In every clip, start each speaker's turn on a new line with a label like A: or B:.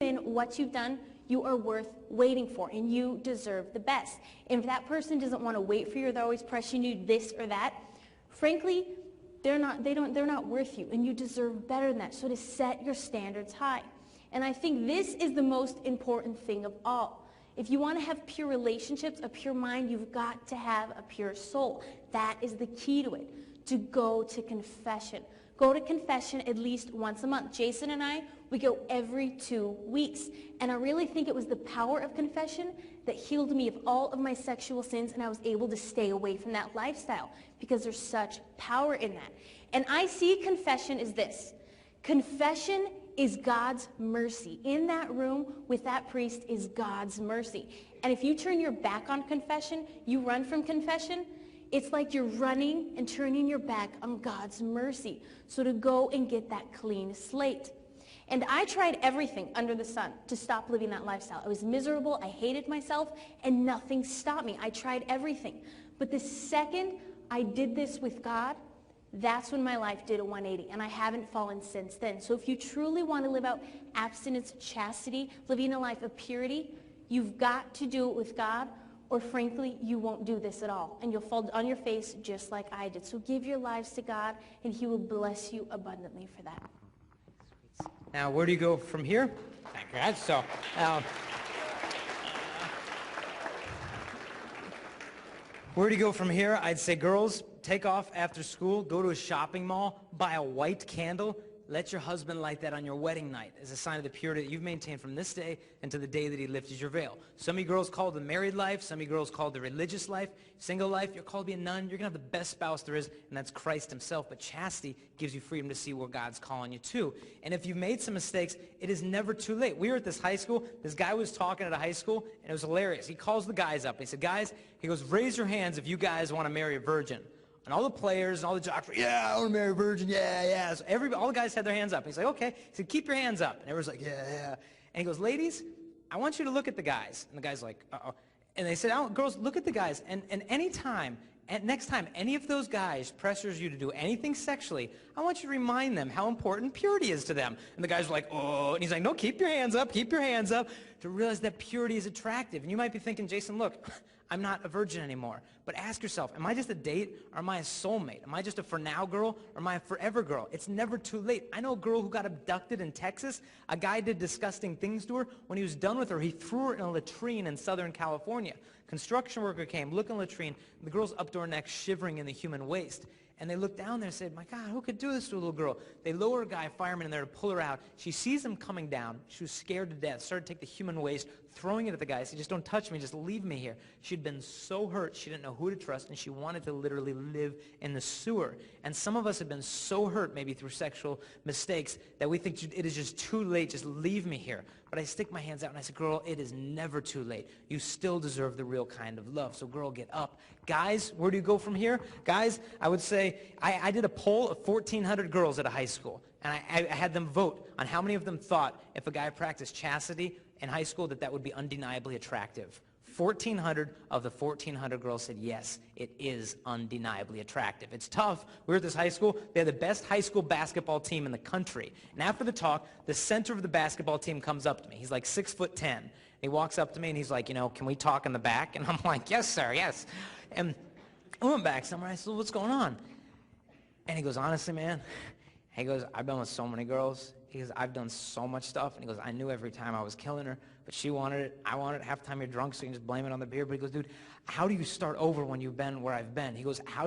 A: in what you've done, you are worth waiting for, and you deserve the best. And if that person doesn't want to wait for you, or they're always pressing you this or that, frankly, they're not worth you, and you deserve better than that. So to set your standards high. And I think this is the most important thing of all. If you want to have pure relationships, a pure mind, you've got to have a pure soul. That is the key to it, to go to confession. Go to confession at least once a month. Jason and I, we go every 2 weeks. And I really think it was the power of confession that healed me of all of my sexual sins, and I was able to stay away from that lifestyle because there's such power in that. And I see confession as this. Confession is God's mercy. In that room with that priest is God's mercy. And if you turn your back on confession, you run from confession, it's like you're running and turning your back on God's mercy. So to go and get that clean slate. And I tried everything under the sun to stop living that lifestyle. I was miserable, I hated myself, and nothing stopped me. I tried everything. But the second I did this with God, that's when my life did a 180, and I haven't fallen since then. So if you truly want to live out abstinence, chastity, living a life of purity, you've got to do it with God, or frankly, you won't do this at all, and you'll fall on your face just like I did. So give your lives to God, and he will bless you abundantly for that.
B: Now, where do you go from here? Thank you. So, where do you go from here? I'd say, girls, take off after school, go to a shopping mall, buy a white candle, let your husband light that on your wedding night as a sign of the purity that you've maintained from this day until the day that he lifted your veil. Some of you girls call it the married life, some of you girls call it the religious life, single life, you're called to be a nun, you're going to have the best spouse there is, and that's Christ himself. But chastity gives you freedom to see where God's calling you to. And if you've made some mistakes, it is never too late. We were at this high school, this guy was talking at a high school, and it was hilarious. He calls the guys up, and he said, guys, he goes, raise your hands if you guys want to marry a virgin. And all the players and all the jocks were, yeah, I want to marry a virgin, yeah. So all the guys had their hands up. And he's like, okay. He said, keep your hands up. And everyone's like, yeah. And he goes, ladies, I want you to look at the guys. And the guy's like, uh-oh. And they said, girls, look at the guys. And next time any of those guys pressures you to do anything sexually, I want you to remind them how important purity is to them. And the guys were like, oh. And he's like, no, keep your hands up, to realize that purity is attractive. And you might be thinking, Jason, look, I'm not a virgin anymore. But ask yourself, am I just a date or am I a soulmate? Am I just a for now girl or am I a forever girl? It's never too late. I know a girl who got abducted in Texas. A guy did disgusting things to her. When he was done with her, he threw her in a latrine in Southern California. Construction worker came, looked in the latrine, the girl's up to her neck shivering in the human waste. And they looked down there and said, my God, who could do this to a little girl? They lower a guy, a fireman in there to pull her out. She sees him coming down. She was scared to death, started to take the human waste, throwing it at the guy. Said, just don't touch me, just leave me here. She'd been so hurt, she didn't know who to trust, and she wanted to literally live in the sewer. And some of us have been so hurt, maybe through sexual mistakes, that we think it is just too late, just leave me here. But I stick my hands out and I say, girl, it is never too late. You still deserve the real kind of love. So girl, get up. Guys, where do you go from here? Guys, I would say, I did a poll of 1,400 girls at a high school. And I had them vote on how many of them thought if a guy practiced chastity in high school that would be undeniably attractive. 1,400 of the 1,400 girls said, yes, it is undeniably attractive. It's tough. We were at this high school. They had the best high school basketball team in the country. And after the talk, the center of the basketball team comes up to me. He's like 6'10". He walks up to me and he's like, can we talk in the back? And I'm like, yes, sir, yes. And I went back somewhere. I said, well, what's going on? And he goes, honestly, man, he goes, I've been with so many girls. He goes, I've done so much stuff. And he goes, I knew every time I was killing her, but she wanted it. I wanted it. Half the time you're drunk, so you can just blame it on the beer. But he goes, dude, how do you start over when you've been where I've been? He goes, I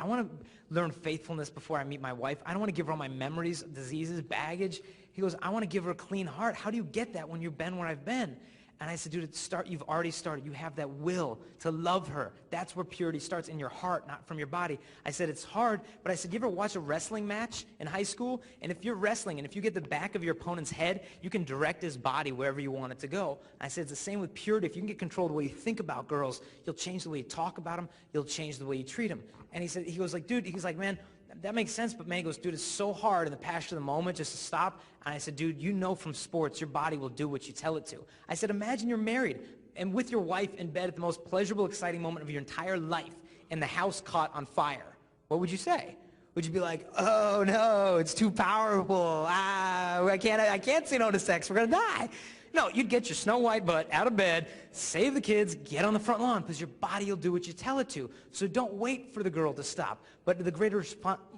B: want to learn faithfulness before I meet my wife. I don't want to give her all my memories, diseases, baggage. He goes, I want to give her a clean heart. How do you get that when you've been where I've been? And I said, dude, you've already started. You have that will to love her. That's where purity starts, in your heart, not from your body. I said, it's hard, but I said, you ever watch a wrestling match in high school? And if you're wrestling, and if you get the back of your opponent's head, you can direct his body wherever you want it to go. And I said, it's the same with purity. If you can get control of the way you think about girls, you'll change the way you talk about them. You'll change the way you treat them. And he goes like, dude, he's like, man, that makes sense, but man, he goes, dude, it's so hard in the passion of the moment just to stop. And I said, dude, you know from sports, your body will do what you tell it to. I said, imagine you're married and with your wife in bed at the most pleasurable, exciting moment of your entire life, and the house caught on fire. What would you say? Would you be like, oh no, it's too powerful. I can't say no to sex. We're going to die. No, you'd get your Snow White butt out of bed, save the kids, get on the front lawn, because your body will do what you tell it to. So don't wait for the girl to stop. But the greater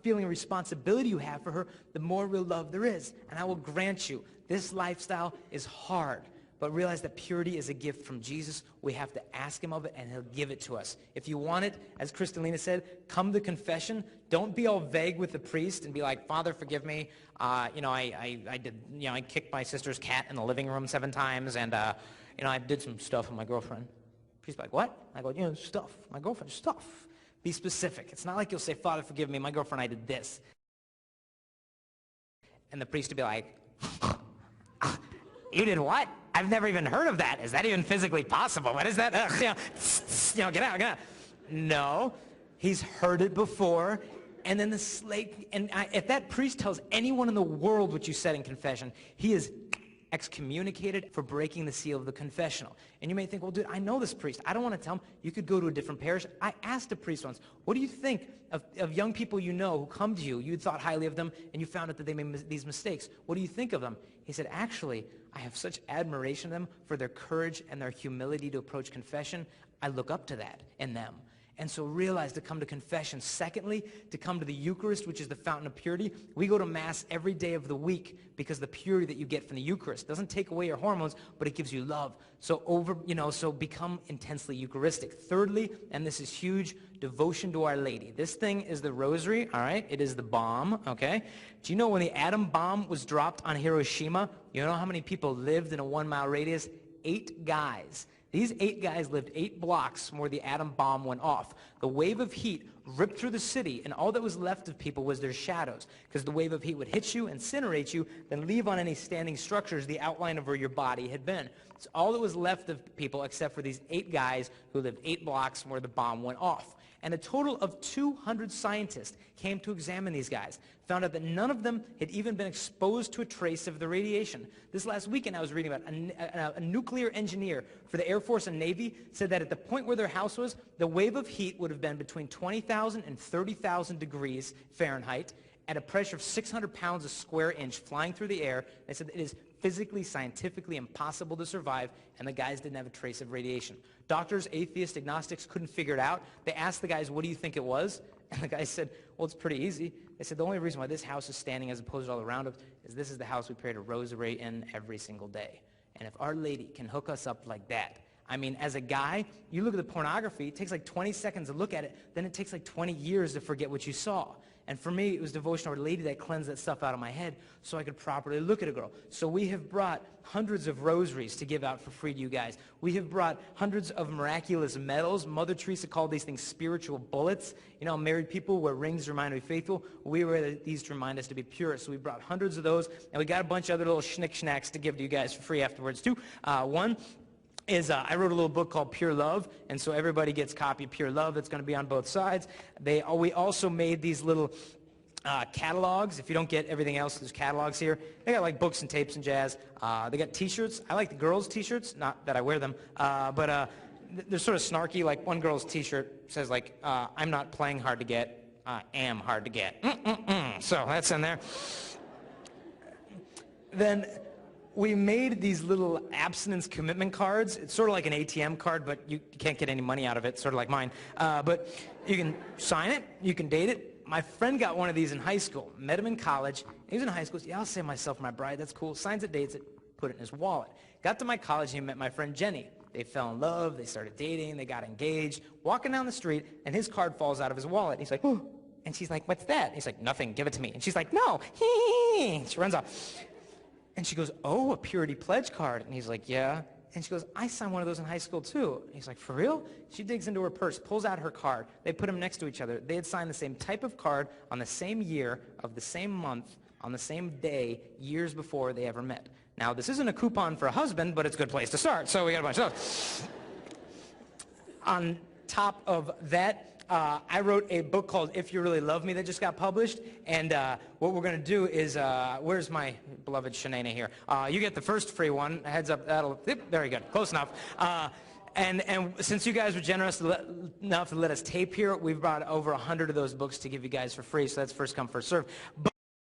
B: feeling of responsibility you have for her, the more real love there is. And I will grant you, this lifestyle is hard. But realize that purity is a gift from Jesus. We have to ask him of it, and he'll give it to us. If you want it, as Crystalina said, come to confession. Don't be all vague with the priest and be like, Father, forgive me. I kicked my sister's cat in the living room 7 times, and I did some stuff with my girlfriend. Priest be like, what? I go, stuff. My girlfriend, stuff. Be specific. It's not like you'll say, Father, forgive me. My girlfriend, I did this. And the priest will be like, you did what? I've never even heard of that. Is that even physically possible? What is that? Get out. No, he's heard it before. And then if that priest tells anyone in the world what you said in confession, he is excommunicated for breaking the seal of the confessional. And you may think, well, dude, I know this priest. I don't want to tell him. You could go to a different parish. I asked a priest once, what do you think of young people you know who come to you? You thought highly of them, and you found out that they made these mistakes. What do you think of them? He said, actually, I have such admiration of them for their courage and their humility to approach confession. I look up to that in them. And so realize to come to confession. Secondly, to come to the Eucharist, which is the fountain of purity. We go to Mass every day of the week because the purity that you get from the Eucharist doesn't take away your hormones, but it gives you love. So become intensely Eucharistic. Thirdly, and this is huge, devotion to Our Lady. This thing is the rosary, all right? It is the bomb, okay? Do you know when the atom bomb was dropped on Hiroshima, you know how many people lived in a 1-mile radius? 8 guys. These 8 guys lived 8 blocks from where the atom bomb went off. The wave of heat ripped through the city, and all that was left of people was their shadows, because the wave of heat would hit you, incinerate you, then leave on any standing structures the outline of where your body had been. It's all that was left of people except for these 8 guys who lived 8 blocks from where the bomb went off. And a total of 200 scientists came to examine these guys, found out that none of them had even been exposed to a trace of the radiation. This last weekend I was reading about a nuclear engineer for the Air Force and Navy said that at the point where their house was, the wave of heat would have been between 20,000 and 30,000 degrees Fahrenheit at a pressure of 600 pounds a square inch flying through the air. They said that it is physically, scientifically impossible to survive, and the guys didn't have a trace of radiation. Doctors, atheists, agnostics couldn't figure it out. They asked the guys, what do you think it was? And the guys said, well, it's pretty easy. They said, the only reason why this house is standing as opposed to all around it is this is the house we pray a rosary in every single day. And if Our Lady can hook us up like that, I mean, as a guy, you look at the pornography, it takes like 20 seconds to look at it, then it takes like 20 years to forget what you saw. And for me, it was devotion to Our Lady that cleansed that stuff out of my head so I could properly look at a girl. So we have brought hundreds of rosaries to give out for free to you guys. We have brought hundreds of miraculous medals. Mother Teresa called these things spiritual bullets. You know, married people wear rings to remind them to be faithful. We wear these to remind us to be pure. So we brought hundreds of those, and we got a bunch of other little schnick-snacks to give to you guys for free afterwards, too. One is I wrote a little book called Pure Love, and so everybody gets a copy of Pure Love. That's going to be on both sides. We also made these little catalogs. If you don't get everything else, there's catalogs here. They got like books and tapes and jazz. They got T-shirts. I like the girls' T-shirts, not that I wear them, but they're sort of snarky. Like one girl's T-shirt says like, I'm not playing hard to get, I am hard to get. So that's in there. Then we made these little abstinence commitment cards. It's sort of like an ATM card, but you can't get any money out of it, sort of like mine. But you can sign it, you can date it. My friend got one of these in high school, met him in college. He was in high school, said, yeah, I'll save myself my bride, that's cool. Signs it, dates it, put it in his wallet. Got to my college, and he met my friend Jenny. They fell in love, they started dating, they got engaged. Walking down the street, and his card falls out of his wallet. He's like, oh. And she's like, what's that? He's like, nothing, give it to me. And she's like, no. She runs off. And she goes, oh, a purity pledge card. And he's like, yeah. And she goes, I signed one of those in high school too. And he's like, for real? She digs into her purse, pulls out her card. They put them next to each other. They had signed the same type of card on the same year of the same month on the same day years before they ever met. Now, this isn't a coupon for a husband, but it's a good place to start. So we got a bunch of those. On top of that, I wrote a book called If You Really Love Me that just got published, and what we're going to do is, where's my beloved Shanaina here? You get the first free one, heads up, that'll, yep, very good, close enough. and since you guys were generous enough to let us tape here, we've brought over 100 of those books to give you guys for free, so that's first come, first serve.